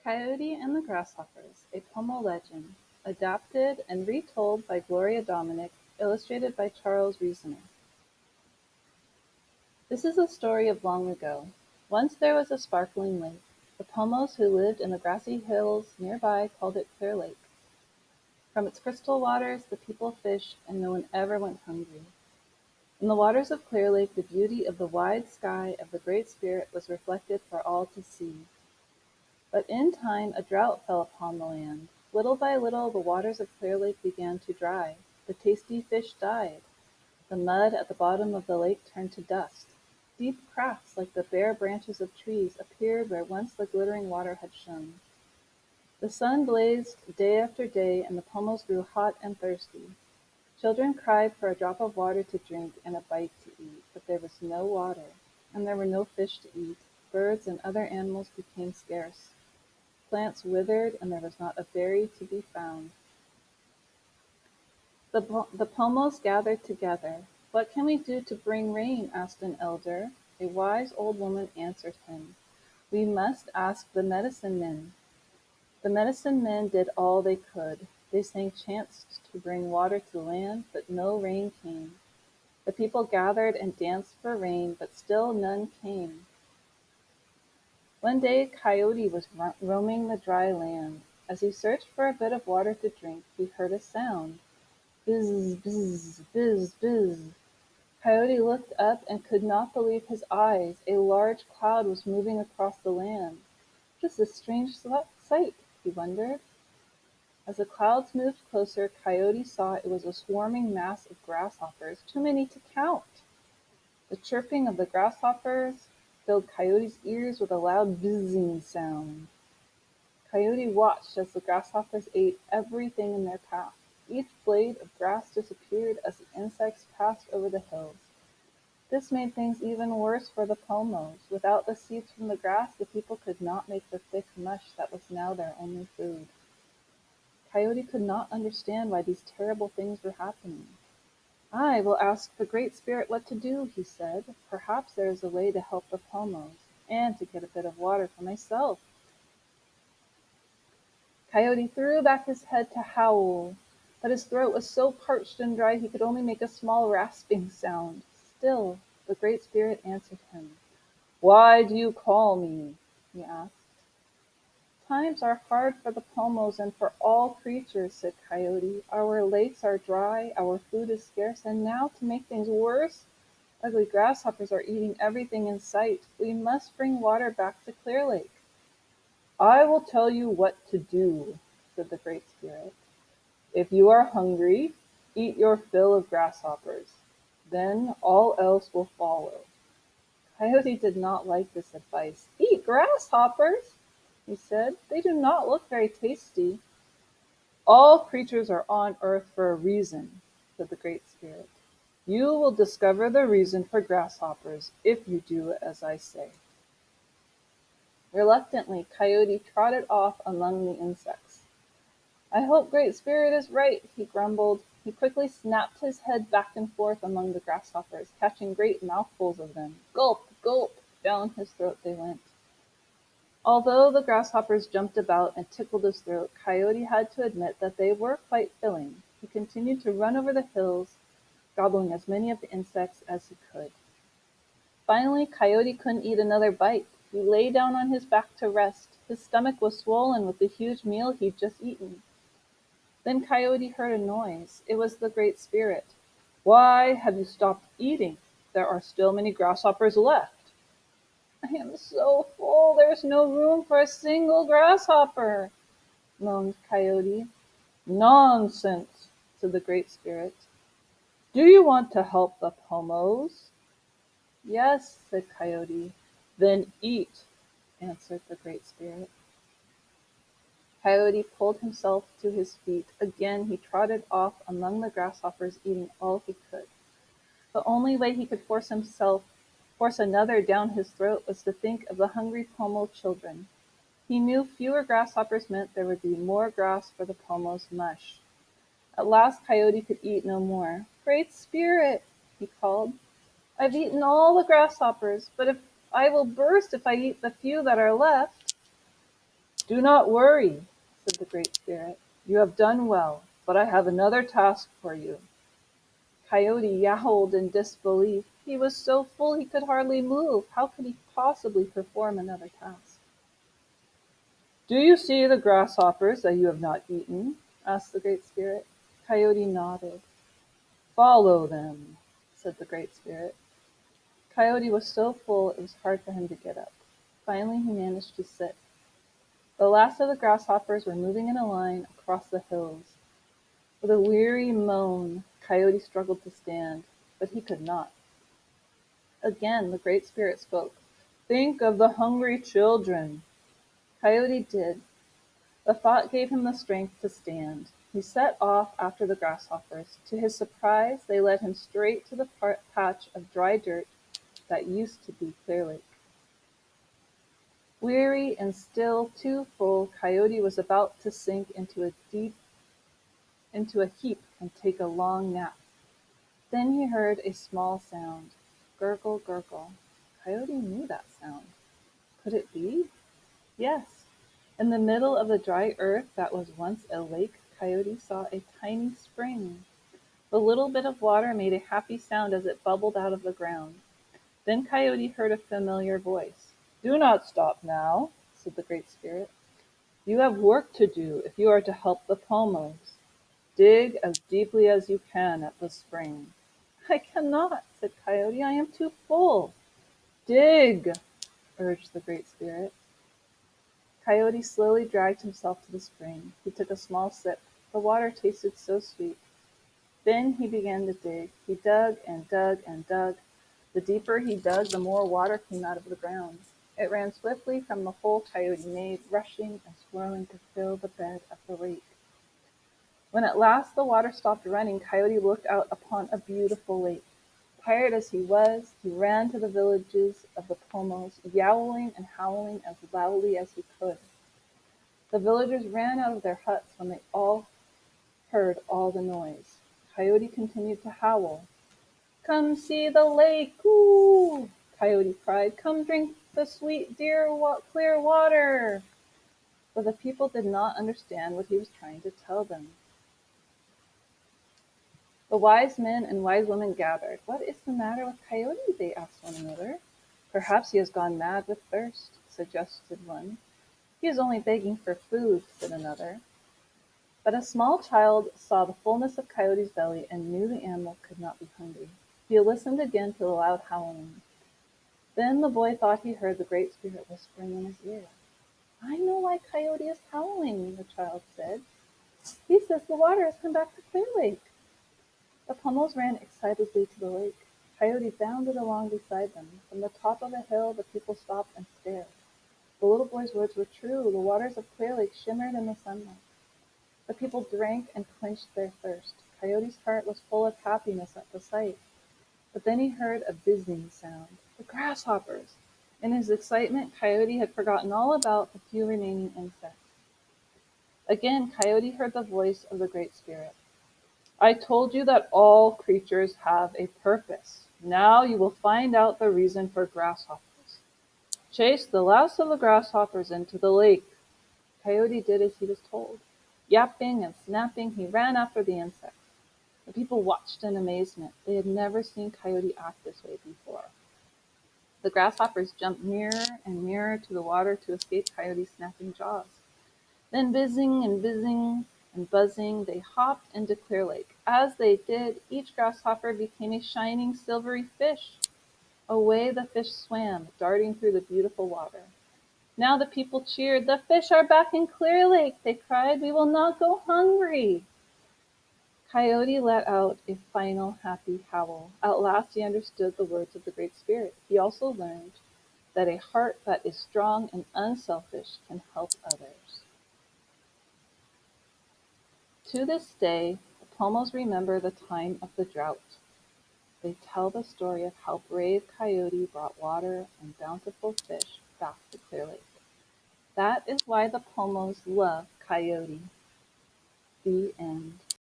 Coyote and the Grasshoppers, a Pomo legend, adapted and retold by Gloria Dominic, illustrated by Charles Reasoner. This is a story of long ago. Once there was a sparkling lake. The Pomos who lived in the grassy hills nearby called it Clear Lake. From its crystal waters the people fished and no one ever went hungry. In the waters of Clear Lake the beauty of the wide sky of the Great Spirit was reflected for all to see. But in time a drought fell upon the land. Little by little the waters of Clear Lake began to dry. The tasty fish died. The mud at the bottom of the lake turned to dust. Deep cracks like the bare branches of trees appeared where once the glittering water had shone. The sun blazed day after day and the Pomos grew hot and thirsty. Children cried for a drop of water to drink and a bite to eat, but there was no water, and there were no fish to eat. Birds and other animals became scarce. Plants withered, and there was not a berry to be found. The Pomos gathered together. "What can we do to bring rain?" asked an elder. A wise old woman answered him, "We must ask the medicine men." The medicine men did all they could. They sang chants to bring water to land, but no rain came. The people gathered and danced for rain, but still none came. One day Coyote was roaming the dry land. As he searched for a bit of water to drink, he heard a sound. Bizz, bizz, bizz, bizz. Coyote looked up and could not believe his eyes. A large cloud was moving across the land. "What is this strange sight?" he wondered. As the clouds moved closer, Coyote saw it was a swarming mass of grasshoppers, too many to count. The chirping of the grasshoppers filled Coyote's ears with a loud buzzing sound. Coyote watched as the grasshoppers ate everything in their path. Each blade of grass disappeared as the insects passed over the hills. This made things even worse for the Pomos. Without the seeds from the grass, the people could not make the thick mush that was now their only food. Coyote could not understand why these terrible things were happening. "I will ask the Great Spirit what to do," he said. "Perhaps there is a way to help the Pomos, and to get a bit of water for myself." Coyote threw back his head to howl, but his throat was so parched and dry he could only make a small rasping sound. Still, the Great Spirit answered him. "Why do you call me?" he asked. "Times are hard for the Pomos and for all creatures," said Coyote. "Our lakes are dry, our food is scarce, and now, to make things worse, ugly grasshoppers are eating everything in sight. We must bring water back to Clear Lake." "I will tell you what to do," said the Great Spirit. "If you are hungry, eat your fill of grasshoppers. Then all else will follow." Coyote did not like this advice. "Eat grasshoppers?" he said. "They do not look very tasty." "All creatures are on earth for a reason," said the Great Spirit. "You will discover the reason for grasshoppers if you do as I say." Reluctantly, Coyote trotted off among the insects. "I hope Great Spirit is right," he grumbled. He quickly snapped his head back and forth among the grasshoppers, catching great mouthfuls of them. Gulp, gulp, down his throat they went. Although the grasshoppers jumped about and tickled his throat, Coyote had to admit that they were quite filling. He continued to run over the hills, gobbling as many of the insects as he could. Finally, Coyote couldn't eat another bite. He lay down on his back to rest. His stomach was swollen with the huge meal he'd just eaten. Then Coyote heard a noise. It was the Great Spirit. "Why have you stopped eating? There are still many grasshoppers left." "I am so full, there's no room for a single grasshopper," moaned Coyote. "Nonsense," said the Great Spirit. "Do you want to help the Pomos?" "Yes," said Coyote. "Then eat," answered the Great Spirit. Coyote pulled himself to his feet. Again he trotted off among the grasshoppers, eating all he could. The only way he could force another down his throat was to think of the hungry Pomo children. He knew fewer grasshoppers meant there would be more grass for the Pomo's mush. At last Coyote could eat no more. "Great Spirit," he called, "I've eaten all the grasshoppers, but I will burst if I eat the few that are left." Do not worry, said the Great Spirit. You have done well, but I have another task for you. Coyote yowled in disbelief. He was so full he could hardly move. How could he possibly perform another task? Do you see the grasshoppers that you have not eaten? Asked the Great Spirit. Coyote nodded. Follow them, said the Great Spirit. Coyote was so full it was hard for him to get up. Finally he managed to sit. The last of the grasshoppers were moving in a line across the hills. With a weary moan, Coyote struggled to stand, but he could not. Again the Great Spirit spoke. Think of the hungry children. Coyote did. The thought gave him the strength to stand. He set off after the grasshoppers. To his surprise, they led him straight to the patch of dry dirt that used to be Clear Lake. Weary and still too full, Coyote was about to sink into a heap and take a long nap. Then he heard a small sound. Gurgle, gurgle. Coyote knew that sound. Could it be? Yes. In the middle of the dry earth that was once a lake, Coyote saw a tiny spring. The little bit of water made a happy sound as it bubbled out of the ground. Then Coyote heard a familiar voice. Do not stop now, said the Great Spirit. You have work to do if you are to help the Pomos. Dig as deeply as you can at the spring. I cannot, said Coyote. I am too full. Dig, urged the Great Spirit. Coyote slowly dragged himself to the spring. He took a small sip. The water tasted so sweet. Then he began to dig. He dug and dug and dug. The deeper he dug, the more water came out of the ground. It ran swiftly from the hole Coyote made, rushing and swirling to fill the bed of the lake. When at last the water stopped running, Coyote looked out upon a beautiful lake. Tired as he was, he ran to the villages of the Pomos, yowling and howling as loudly as he could. The villagers ran out of their huts when they all heard all the noise. Coyote continued to howl. Come see the lake, ooh! Coyote cried. Come drink the sweet, dear, clear water. But the people did not understand what he was trying to tell them. The wise men and wise women gathered. What is the matter with Coyote? They asked one another. Perhaps he has gone mad with thirst, suggested one. He is only begging for food, said another. But a small child saw the fullness of Coyote's belly and knew the animal could not be hungry. He listened again to the loud howling. Then the boy thought he heard the Great Spirit whispering in his ear. I know why Coyote is howling, the child said. He says the water has come back to Clear Lake. The Pummels ran excitedly to the lake. Coyote bounded along beside them. From the top of a hill, the people stopped and stared. The little boy's words were true. The waters of Clear Lake shimmered in the sunlight. The people drank and quenched their thirst. Coyote's heart was full of happiness at the sight. But then he heard a buzzing sound. The grasshoppers! In his excitement, Coyote had forgotten all about the few remaining insects. Again, Coyote heard the voice of the Great Spirit. I told you that all creatures have a purpose. Now you will find out the reason for grasshoppers. Chase the last of the grasshoppers into the lake. Coyote did as he was told. Yapping and snapping, he ran after the insects. The people watched in amazement. They had never seen Coyote act this way before. The grasshoppers jumped nearer and nearer to the water to escape Coyote's snapping jaws. Then buzzing and buzzing, they hopped into Clear Lake. As they did, each grasshopper became a shining silvery fish. Away the fish swam, darting through the beautiful water. Now the people cheered. The fish are back in Clear Lake, they cried. We will not go hungry. Coyote let out a final happy howl. At last he understood the words of the Great Spirit. He also learned that a heart that is strong and unselfish can help others. To this day, the Pomos remember the time of the drought. They tell the story of how brave Coyote brought water and bountiful fish back to Clear Lake. That is why the Pomos love Coyote. The end.